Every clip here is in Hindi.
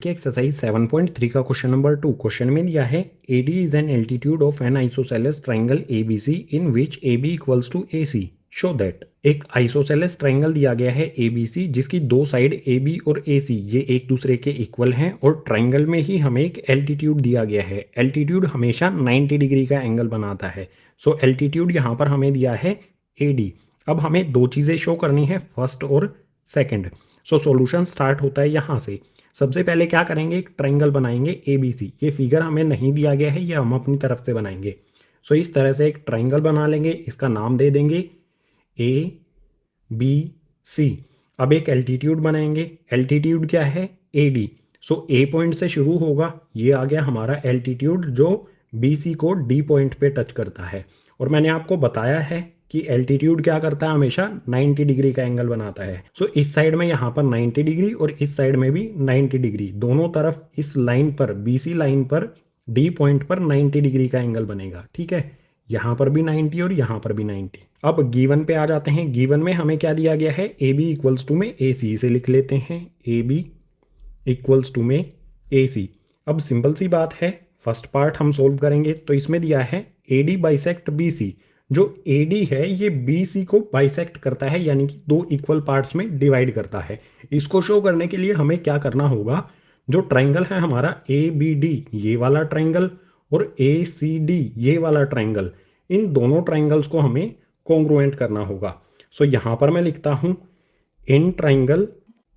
कि एक्सरसाइज 7.3 का क्वेश्चन नंबर 2 क्वेश्चन में दिया है AD is an altitude of an isosceles triangle ABC in which AB equals to AC show that. एक आइसोसेलेस ट्राइंगल दिया गया है ABC जिसकी दो साइड AB और AC ये एक दूसरे के इक्वल हैं और ट्राइंगल में ही हमें एक एल्टीट्यूड दिया गया है। एल्टीट्यूड हमेशा 90 डिग्री का एंगल बनाता है। सो एल्टीट्यूड यहाँ पर हमें दिया है AD। अब हमें दो चीज़ें शो करनी है, फर्स्ट और सेकेंड। सो सॉल्यूशन स्टार्ट होता है यहाँ से। सबसे पहले क्या करेंगे, एक ट्रायंगल बनाएंगे ABC। ये फिगर हमें नहीं दिया गया है, ये हम अपनी तरफ से बनाएंगे। सो इस तरह से एक ट्रायंगल बना लेंगे, इसका नाम दे देंगे ABC। अब एक एल्टीट्यूड बनाएंगे, एल्टीट्यूड क्या है AD। सो A पॉइंट से शुरू होगा, ये आ गया हमारा एल्टीट्यूड जो BC को D पॉइंट पे टच करता है। और मैंने आपको बताया है कि एल्टीट्यूड क्या करता है, हमेशा 90 डिग्री का एंगल बनाता है। सो इस साइड में यहाँ पर 90 डिग्री और इस साइड में भी 90 डिग्री, दोनों तरफ इस लाइन पर BC लाइन पर D पॉइंट पर 90 डिग्री का एंगल बनेगा। ठीक है, यहाँ पर भी 90 और यहाँ पर भी 90। अब गिवन पे आ जाते हैं। गिवन में हमें क्या दिया गया है, AB इक्वल्स टू में AC से लिख लेते हैं, AB इक्वल्स टू में AC। अब सिंपल सी बात है, फर्स्ट पार्ट हम सोल्व करेंगे तो इसमें दिया है AD बाइसेक्ट BC। जो AD है ये BC को बाइसेक्ट करता है, यानी कि दो इक्वल पार्ट्स में डिवाइड करता है। इसको शो करने के लिए हमें क्या करना होगा, जो ट्रायंगल है हमारा ABD ये वाला ट्रायंगल और ACD ये वाला ट्रायंगल, इन दोनों ट्रायंगल्स को हमें कॉन्ग्रुएंट करना होगा। सो यहाँ पर मैं लिखता हूँ in triangle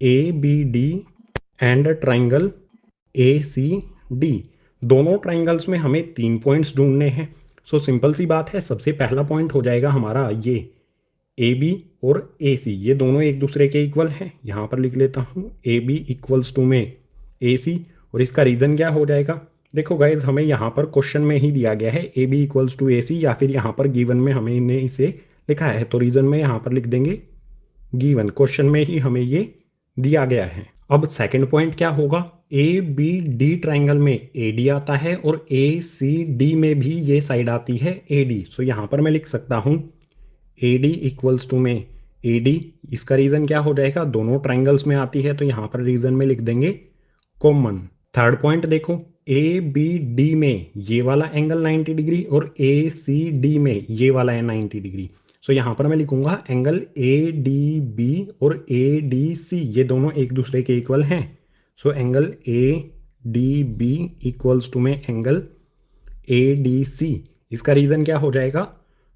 ABD and triangle ACD। दोनों ट्रायंगल्स में हमें 3 पॉइंट्स ढूंढने हैं। सो सिंपल सी बात है, सबसे पहला पॉइंट हो जाएगा हमारा ये AB और AC, ये दोनों एक दूसरे के इक्वल हैं। यहाँ पर लिख लेता हूँ AB इक्वल्स टू में AC। और इसका रीज़न क्या हो जाएगा, देखो गाइज हमें यहाँ पर क्वेश्चन में ही दिया गया है AB इक्वल्स टू AC, या फिर यहाँ पर गिवन में हमें इन्हें इसे लिखा है, तो रीज़न में यहाँ पर लिख देंगे गिवन। क्वेश्चन में ही हमें ये दिया गया है। अब सेकंड पॉइंट क्या होगा, ABD ट्रायंगल में AD आता है और ACD में भी ये साइड आती है AD। सो यहाँ पर मैं लिख सकता हूँ AD इक्वल्स टू में AD। इसका रीज़न क्या हो जाएगा, दोनों ट्रायंगल्स में आती है, तो यहाँ पर रीज़न में लिख देंगे कॉमन। थर्ड पॉइंट देखो, ABD में ये वाला एंगल 90 डिग्री और ACD में ये वाला है 90 डिग्री। सो यहाँ पर मैं लिखूंगा एंगल ADB और ADC ये दोनों एक दूसरे के इक्वल हैं। So angle ADB equals to में एंगल ADC। इसका रीज़न क्या हो जाएगा,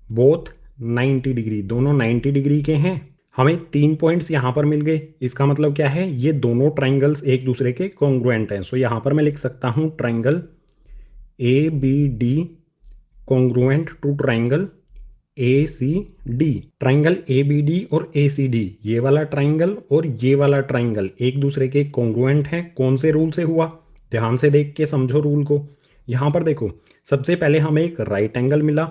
बोथ 90 डिग्री, दोनों 90 डिग्री के हैं। हमें 3 पॉइंट्स यहाँ पर मिल गए, इसका मतलब क्या है, ये दोनों ट्रायंगल्स एक दूसरे के कॉन्ग्रुएंट हैं। सो यहाँ पर मैं लिख सकता हूँ triangle ABD congruent to triangle ACD। Triangle ABD और ACD ये वाला ट्रायंगल और ये वाला ट्रायंगल एक दूसरे के कॉन्ग्रुएंट हैं। कौन से रूल से हुआ, ध्यान से देख के समझो रूल को। यहाँ पर देखो, सबसे पहले हमें एक राइट एंगल मिला,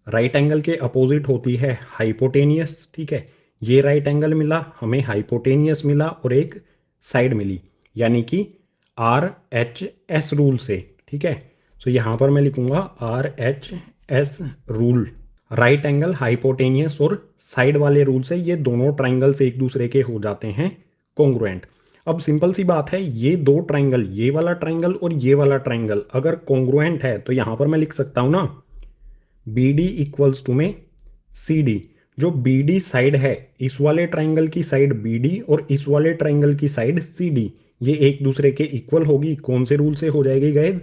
राइट एंगल के अपोजिट होती है हाइपोटेनियस। ठीक है, ये राइट एंगल मिला, हमें हाइपोटेनियस मिला और एक साइड मिली, यानी कि RHS रूल से। ठीक है, सो यहाँ पर मैं लिखूंगा RHS rule, right angle, hypotenuse और साइड वाले रूल से ये दोनों ट्रायंगल्स एक दूसरे के हो जाते हैं कॉन्ग्रुएंट। अब सिंपल सी बात है, ये दो ट्रायंगल, ये वाला ट्रायंगल और ये वाला ट्रायंगल अगर कॉन्ग्रुएंट है तो यहाँ पर मैं लिख सकता हूँ ना BD इक्वल्स टू में CD। जो BD साइड है, इस वाले ट्रायंगल की साइड BD और इस वाले ट्रायंगल की साइड CD, ये एक दूसरे के इक्वल होगी। कौन से रूल से हो जाएगी गाइज,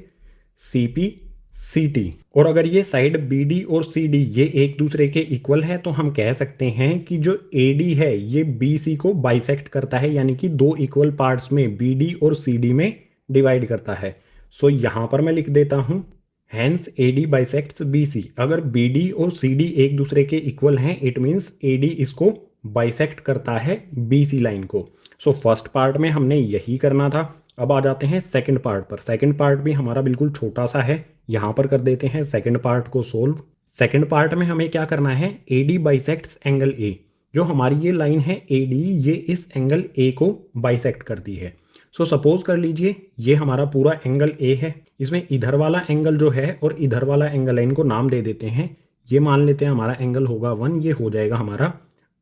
CP/CT। और अगर ये साइड BD और CD ये एक दूसरे के इक्वल है तो हम कह सकते हैं कि जो AD है ये BC को बाइसेक्ट करता है, यानी कि दो इक्वल पार्ट्स में BD और CD में डिवाइड करता है। सो यहाँ पर मैं लिख देता हूँ हैंस AD बाइसेक्ट्स BC। अगर BD और CD एक दूसरे के इक्वल हैं, इट मीन्स AD इसको बाइसेक्ट करता है BC लाइन को। सो फर्स्ट पार्ट में हमने यही करना था। अब आ जाते हैं सेकंड पार्ट पर। सेकंड पार्ट भी हमारा बिल्कुल छोटा सा है, यहाँ पर कर देते हैं सेकंड पार्ट को सोल्व। सेकंड पार्ट में हमें क्या करना है, AD बाइसेक्ट्स एंगल A। जो हमारी ये लाइन है AD, ये इस एंगल A को बाइसेक्ट करती है। सो सपोज कर लीजिए ये हमारा पूरा एंगल A है, इसमें इधर वाला एंगल जो है और इधर वाला एंगल है, इनको नाम दे देते हैं। ये मान लेते हैं हमारा एंगल होगा 1, ये हो जाएगा हमारा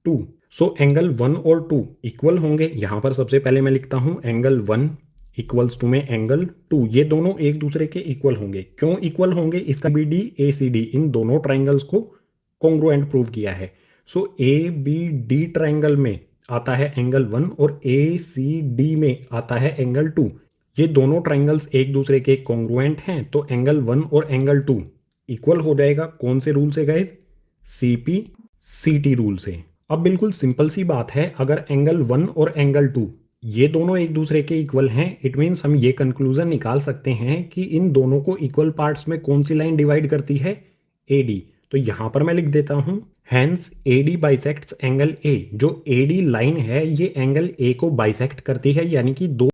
2। सो एंगल 1 और 2 इक्वल होंगे। यहाँ पर सबसे पहले मैं लिखता हूँ एंगल 1 इक्वल्स टू में एंगल 2, ये दोनों एक दूसरे के इक्वल होंगे। क्यों इक्वल होंगे? इसका B D A C D इन दोनों ट्राइंगल्स को कॉन्ग्रुएंट प्रूव किया है। So A B D triangle में आता है एंगल 1 और ए सी डी में आता है एंगल 2। ये दोनों ट्राइंगल्स एक दूसरे के कॉन्ग्रुएंट हैं, तो एंगल 1 और एंगल 2 इक्वल हो जाएगा। कौन से रूल से guys? C P C T rule से। अब बिल्कुल सिंपल सी बात है, अगर एंगल 1 और एंगल 2 ये दोनों एक दूसरे के इक्वल हैं, इट मीन्स हम ये कंक्लूजन निकाल सकते हैं कि इन दोनों को इक्वल पार्ट्स में कौन सी लाइन डिवाइड करती है? A D. तो यहां पर मैं लिख देता हूं, hence A D bisects angle A. जो ए डी लाइन है ये एंगल ए को बाइसेक्ट करती है, यानी कि दो